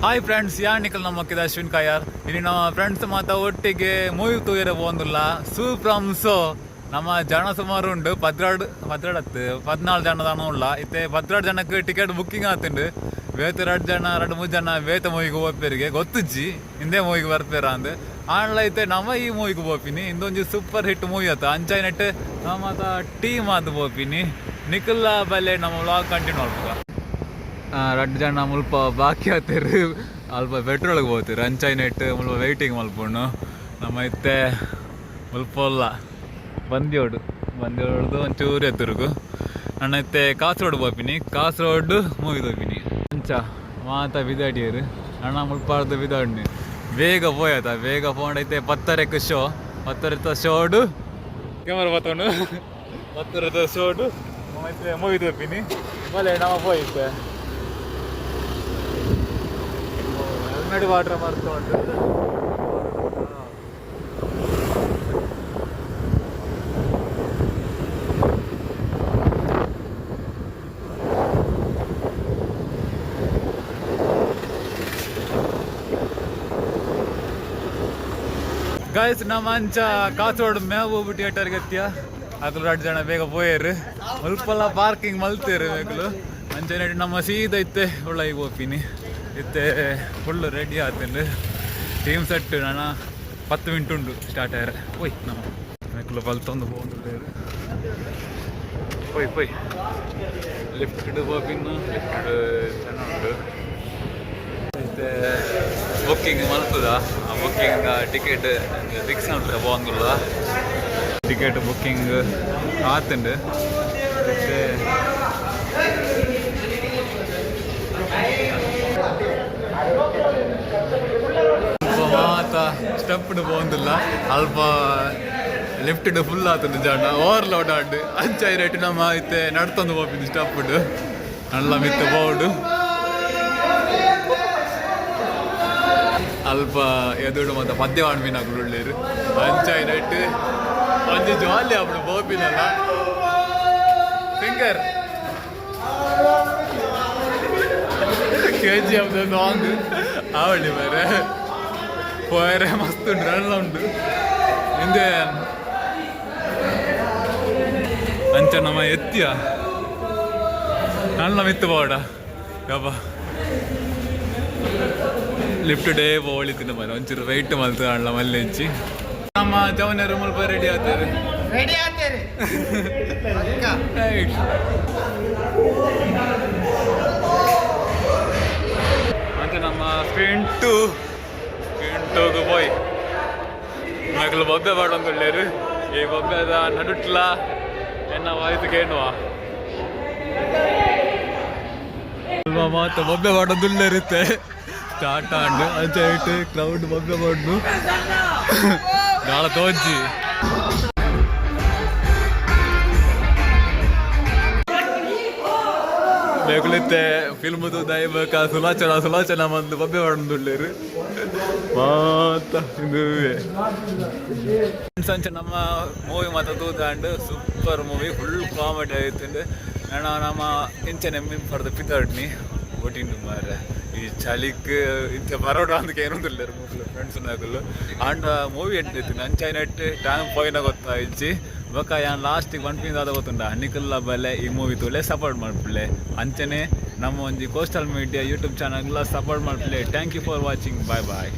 Hi friends, Nikhil ನಮ್ಮ ಮಕ್ಕಿದ Ashwin coir. ಇಲ್ಲಿ ನಮ್ಮ ಫ್ರೆಂಡ್ಸ್ ಮಾತ ಒಟ್ಟಿಗೆ ಮೂವಿ ತೂಯರ ಹೋಗಿಲ್ಲ ಸೂಪ್ರಮ್ಸೋ ನಮ್ಮ ಜನ ಸುಮಾರು ಉಂಡು. 14 ಜನದಾನ ಉಳ್ಳ ಇತ್ತೆ 14 ಜನಕ್ಕೆ ಟಿಕೆಟ್ ಬುಕ್ಕಿಂಗ್ ಆತುಂಡು. ಬೇತೆ 2-3 ಜನ ಬೇತೆ ಮೂವಿಗೆ ಹೋಗ್ಪೇರಿಗೆ ಗೊತ್ತುಜ್ಜಿ ಹಿಂದೆ ಮೂವಿಗೆ ಬರ್ಪೇರ ಅಂದ್ ಆನ್ಲ ಐತೆ ನಮ್ಮ ಈ ಮೂವಿಗೆ ಹೋಗ್ಪಿನಿ. ಇಂದೊಂದು ಸೂಪರ್ ಹಿಟ್ ಮೂವಿ ಆತ ಅಂಚಾಯ್ ನೆಟ್ ನಮ್ಮ ಟೀಮ್ ಆತ ಹೋಗ್ಪಿನಿ. ನಿಖಿಲ್ ಬಲ್ಲೆ ನಮ್ಮ ವ್ಲಾಗ್ ಕಂಟಿನ್ಯೂ ಮಾಡ್ಬೇಕು. 2 ಜನ ಮುಲ್ಪ ಬಾಕಿ ಆತೇರು ಅಲ್ಪ ಪೆಟ್ರೋಲ್ಗೆ ಹೋಗ್ತೀರಿ ಅಂಚಾಯ್ ನೆಟ್ ಮುಲ್ಪ ವೆಯ್ಟಿಂಗ್ ಮಲ್ಪುಣ್ಣು. ನಮ್ಮ ಇತ್ತೆ ಮುಲ್ಪಲ್ಲ ಬಂದಿಯೋಡು ಒಂಚೂರು ಎತ್ತುರುಗು. ನನ್ನ ಇತ್ತೆ ಕಾಸರೋಡ್ ಹೋಗ್ಪಿನಿ. ಕಾಸರೋಡ್ ಮೂವಿ ಹೋಗ್ಪಿನಿ ಅಂಚ ಮಾತ ವಿದಾಡಿಯರು ಅಣ್ಣ ಮುಲ್ಪಾರ್ದು ವಿದಾಡ್ನಿ ಬೇಗ ಪೋಯತ ಬೇಗ ಪೋಂಡೈತೆ 10:30 ಶೋ 10:30 ಶೋಡು ಕ್ಯಾಮರಾ ಬತ್ತೋಂಡು 10:30 ಶೋಡು ಮತ್ತೆ ಮೂವಿ ಹೋಗ್ಪಿನಿ. ಬಲೆ ನಮ್ಮ ಪೋಯಿತ್ತೆ ಹೆಲ್ಮೆಟ್ ವಾಟ್ರ್ ಮರ್ತೊಂಡು ಗಾಯ್ಸ್. ನಮ್ಮ ಅಂಚ ಕಾಸರೋಡ್ ಮೇವು ಥಿಯೇಟರ್ಗೆ ಎತ್ತಿಯ ಅದ್ರ 2 ಜನ ಬೇಗ ಪೋಯರು ಮುಲ್ಪಲ್ಲ ಪಾರ್ಕಿಂಗ್ ಮಲ್ತೇರು ಬೇಕಲು ಅಂಚೆ ನೆಟ್ಟು ನಮ್ಮ ಸೀದಾ ಇತ್ತೆ ಒಳಗೆ ಹೋಗ್ತೀನಿ. ಇತ್ತೆ ಫುಲ್ಲು ರೆಡಿ ಆತಂಡು ಟೀಮ್ ಸೆಟ್ ನಾನು 10 ಮಿನಿಟ್ ಉಂಡು ಸ್ಟಾರ್ಟ್ ಆಯ್ರೆ ಪೋಯ್ ನಮ್ಮ ಬೇಕಲು ಬಲ್ತೊಂದು ಹೋಗ್ಲೇರು ಪೋಯ್ ಲಿಫ್ಟ್ ಹೋಗಿನ್ನು ಲಿಫ್ಟ್ ಜನ ಉಂಟು. ಮತ್ತೆ ಬುಕ್ಕಿಂಗ್ ಮಲ್ತದ ಆ ಬುಕ್ಕಿಂಗ್ ಟಿಕೆಟ್ ಫಿಕ್ಸ್ ಮಾಡ್ತಾರೆ ಹೋಗಂಗಿಲ್ಲ. ಟಿಕೆಟ್ ಬುಕ್ಕಿಂಗ್ ಆತುಂಡು. ಮತ್ತೆ ಮಾತ ಸ್ಟೆಪ್ಡ್ ಹೋಗಂಗಿಲ್ಲ ಅಲ್ಪ ಲಿಫ್ಟ್ ಫುಲ್ ಆತುಂಡು ಜನ ಓವರ್ಲೋಡ್ ಆಡು ಅಂಚಾಯ್ ರೇಟ್ ನಮ್ಮ ಇತ್ತೆ ನಡ್ತೊಂದು ಹೋಗ್ಬಿದ್ದು ಸ್ಟೆಪ್ಡ್ ನಲ್ಲ ಮಿತ್ತ ಬೋರ್ಡು ಅಲ್ಪ ಎದುರು ಮತ್ತು ಪದ್ಯ ಮಾಡ್ಬಿನಾಗ್ಲು ಒಳ್ಳೇರು ಅಂಚಾಯ್ ರೇಟ್ ಒಂದು ಜಾಲಿ ಅప్పుడు ಬೋಪಿನಲ್ಲ ಫಿಂಗರ್ KGF ಸಾಂಗ್ ಆವಳಿ ಬೇರೆ ಪೋಯರೆ ಮಸ್ತ್ ಉಂಟು ಎಲ್ಲ ಉಂಟು ಹಿಂದೆ ಅಂಚ ನಮ್ಮ ಎತ್ತಿಯ ನನ್ನ ಮಿತ್ತು ಬೋಡ ಯಪ್ಪ ಲಿಫ್ಟ್ ಡೇ ಹೋಳಿತಿನ ಮನೆ ಒಂಚೂರು ವೆಯ್ಟ್ ಮಲ್ತು ಅಣ್ಣ ಮಲ್ಲೆ ಹಚ್ಚಿ ನಮ್ಮ ಜವನರು ಮುಲ್ಪ ರೆಡಿ ಆಗ್ತಾರೆ ಮತ್ತೆ ನಮ್ಮ ಪಿಂಟುಗೆ ಪೋಯ್ ಮಕ್ಕಳು ಬೊಬ್ಬೆ ಬಾಡೊಂದುಳ್ಳೇರು ಈ ಬೊಬ್ಬೆದ ನಡುಟ್ಲ ಎನ್ನ ವಾಯ್ತು ಕೇಳುವ ಮಾತು ಬೊಬ್ಬೆ ಬಾಡೊಂದುಳ್ಳೇರುತ್ತೆ ಸ್ಟಾರ್ಟ್ ಆಂಡು ಅಂಚೆ ಕ್ಲೌಡ್ ಬೊಬ್ಬೆ ಬಾಡು ನಾಳೆ ತೋಜಿ ಬೇಕಲಿತ್ತೆ ಫಿಲ್ಮದು ದೈವಕ ಸುಲಾಚನ ಮಂದು ಬೊಬ್ಬೆ ಬಾಡೊಂದುಳ್ಳೇರು ಮಾತ ಇದುವೆ ಅಂಚ ನಮ್ಮ ಮೂವಿ ಮಾತ ತೂದಾಂಡು ಸೂಪರ್ ಮೂವಿ ಫುಲ್ ಕಾಮಿಡಿ ಆಯ್ತುಂಡು. ನಮ್ಮ ಇಂಚನೆ ಫಾರ್ ದ ಪಿತಾಡ್ನಿ ಒಟ್ಟಿಂಡು ಮಾರೆ ಈ ಚಳಿಗೆ ಇಂಚ ಬರೋಡ ಅಂತ ಏನೊಂದಿಲ್ಲ ಫ್ರೆಂಡ್ಸ್ ನಾಗಲು ಆಂಡ ಮೂವಿ ಎಂಟೈತೀನಿ ಅಂಚಾಯ್ ನೆಟ್ ಟೈಮ್ ಪೋಯಿನ ಗೊತ್ತಾಯ್ಚಿ ಬೊಕ್ಕ ಯಾನ್ ಲಾಸ್ಟಿಗೆ 1 ಪಿನ್ ಆದ ಗೊತ್ತುಂಡ ನಿಖಿಲ್ ಬಲ್ಲೆ ಈ ಮೂವಿ ತೂಲೆ ಸಪೋರ್ಟ್ ಮಾಡ್ಪಿಲ್ಲೆ ಅಂಚನೆ ನಮ್ಮ ಒಂದು ಕೋಸ್ಟಲ್ ಮೀಡಿಯಾ ಯೂಟ್ಯೂಬ್ ಚಾನಲ್ಗೆಲ್ಲ ಸಪೋರ್ಟ್ ಮಾಡ್ಪಿಲ್ಲೆ. Thank you for watching. Bye.